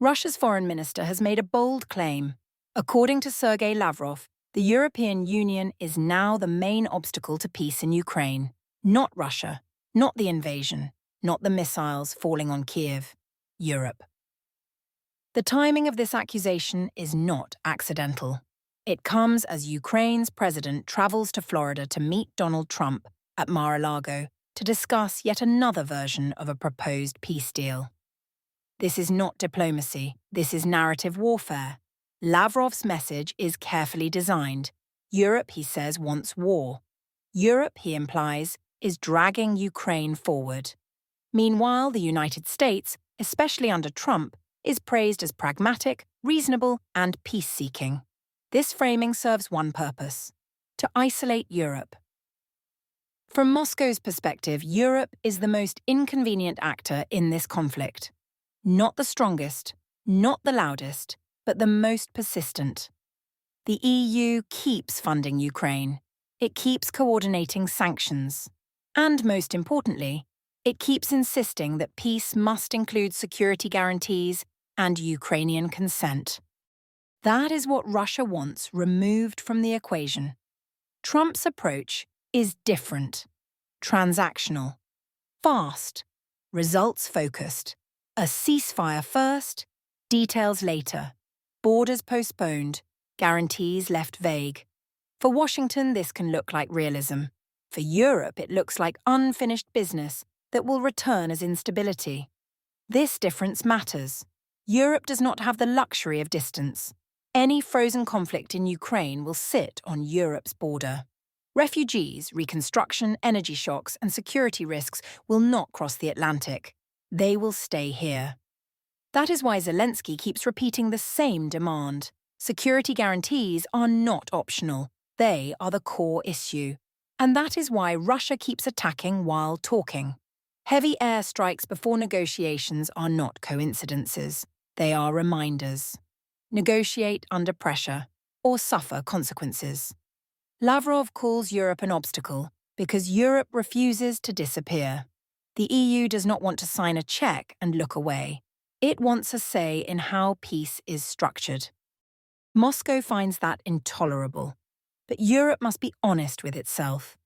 Russia's foreign minister has made a bold claim. According to Sergei Lavrov, the European Union is now the main obstacle to peace in Ukraine, not Russia, not the invasion, not the missiles falling on Kiev, Europe. The timing of this accusation is not accidental. It comes as Ukraine's president travels to Florida to meet Donald Trump at Mar-a-Lago to discuss yet another version of a proposed peace deal. This is not diplomacy, this is narrative warfare. Lavrov's message is carefully designed. Europe, he says, wants war. Europe, he implies, is dragging Ukraine forward. Meanwhile, the United States, especially under Trump, is praised as pragmatic, reasonable, and peace-seeking. This framing serves one purpose: to isolate Europe. From Moscow's perspective, Europe is the most inconvenient actor in this conflict. Not the strongest, not the loudest, but the most persistent. The EU keeps funding Ukraine. It keeps coordinating sanctions. And most importantly, it keeps insisting that peace must include security guarantees and Ukrainian consent. That is what Russia wants removed from the equation. Trump's approach is different, transactional, fast, results-focused. A ceasefire first, details later, borders postponed, guarantees left vague. For Washington, this can look like realism. For Europe, it looks like unfinished business that will return as instability. This difference matters. Europe does not have the luxury of distance. Any frozen conflict in Ukraine will sit on Europe's border. Refugees, reconstruction, energy shocks, and security risks will not cross the Atlantic. They will stay here. That is why Zelenskyy keeps repeating the same demand. Security guarantees are not optional. They are the core issue. And that is why Russia keeps attacking while talking. Heavy airstrikes before negotiations are not coincidences. They are reminders. Negotiate under pressure, or suffer consequences. Lavrov calls Europe an obstacle because Europe refuses to disappear. The EU does not want to sign a check and look away. It wants a say in how peace is structured. Moscow finds that intolerable. But Europe must be honest with itself.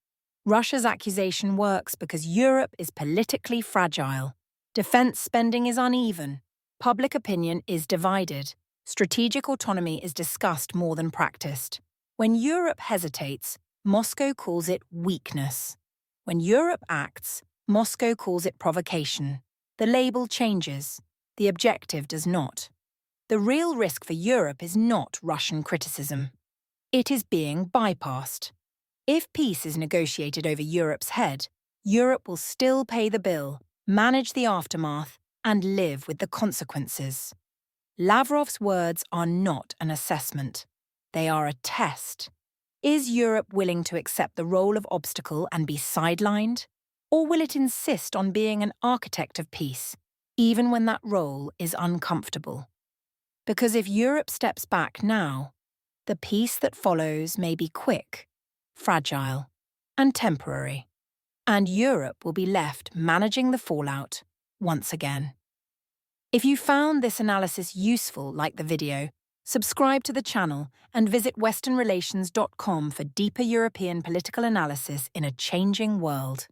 Russia's accusation works because Europe is politically fragile. Defense spending is uneven. Public opinion is divided. Strategic autonomy is discussed more than practiced. When Europe hesitates, Moscow calls it weakness. When Europe acts, Moscow calls it provocation. The label changes. The objective does not. The real risk for Europe is not Russian criticism. It is being bypassed. If peace is negotiated over Europe's head, Europe will still pay the bill, manage the aftermath, and live with the consequences. Lavrov's words are not an assessment. They are a test. Is Europe willing to accept the role of obstacle and be sidelined? Or will it insist on being an architect of peace, even when that role is uncomfortable? Because if Europe steps back now, the peace that follows may be quick, fragile, and temporary. And Europe will be left managing the fallout once again. If you found this analysis useful, like the video, subscribe to the channel and visit westernrelations.com for deeper European political analysis in a changing world.